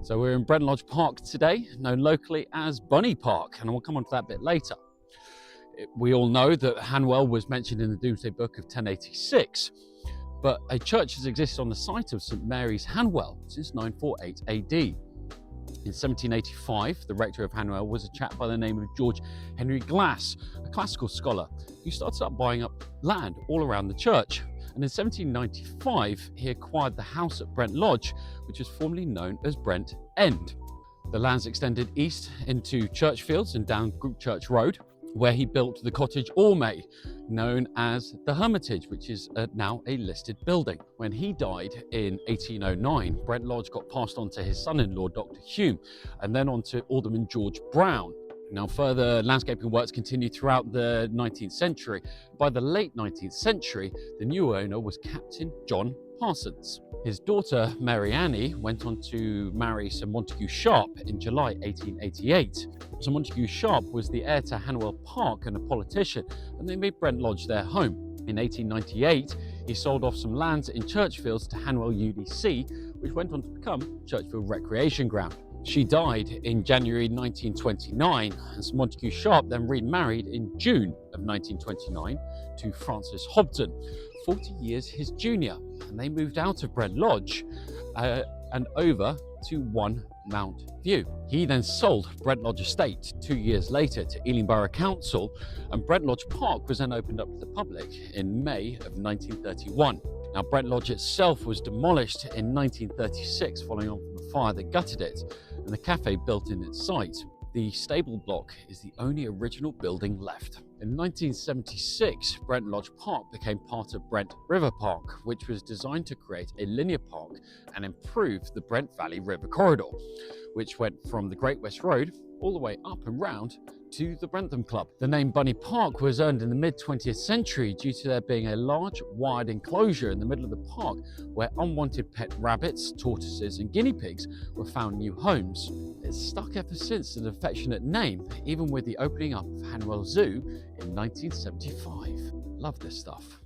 So we're in Brent Lodge Park today, known locally as Bunny Park, and we'll come on to that a bit later. We all know that Hanwell was mentioned in the Domesday Book of 1086, but a church has existed on the site of St Mary's, Hanwell, since 948 AD. In 1785, the rector of Hanwell was a chap by the name of George Henry Glass, a classical scholar, who started up buying up land all around the church. And in 1795, he acquired the house at Brent Lodge, which was formerly known as Brent End. The lands extended east into church fields and down Group Church Road, where he built the cottage Orme, known as the Hermitage, which is now a listed building. When he died in 1809, Brent Lodge got passed on to his son-in-law, Dr. Hume, and then on to Alderman George Brown. Now, further landscaping works continued throughout the 19th century. By the late 19th century, the new owner was Captain John Parsons. His daughter, Mary Annie, went on to marry Sir Montague Sharp in July 1888. Sir Montague Sharp was the heir to Hanwell Park and a politician, and they made Brent Lodge their home. In 1898, he sold off some lands in Churchfields to Hanwell UDC, which went on to become Churchfield Recreation Ground. She died in January 1929, and Sir Montague Sharp then remarried in June of 1929 to Frances Hobden, 40 years his junior, and they moved out of Brent Lodge and over to One Mount View. He then sold Brent Lodge Estate 2 years later to Ealing Borough Council, and Brent Lodge Park was then opened up to the public in May of 1931. Now, Brent Lodge itself was demolished in 1936 following on from a fire that gutted it, and the cafe built in its site. The stable block is the only original building left. In 1976, Brent Lodge Park became part of Brent River Park, which was designed to create a linear park and improve the Brent Valley River Corridor, which went from the Great West Road all the way up and round to the Brentham Club. The name Bunny Park was earned in the mid-20th century due to there being a large wired enclosure in the middle of the park where unwanted pet rabbits, tortoises and guinea pigs were found new homes. It's stuck ever since an affectionate name, even with the opening up of Hanwell Zoo in 1975. Love this stuff.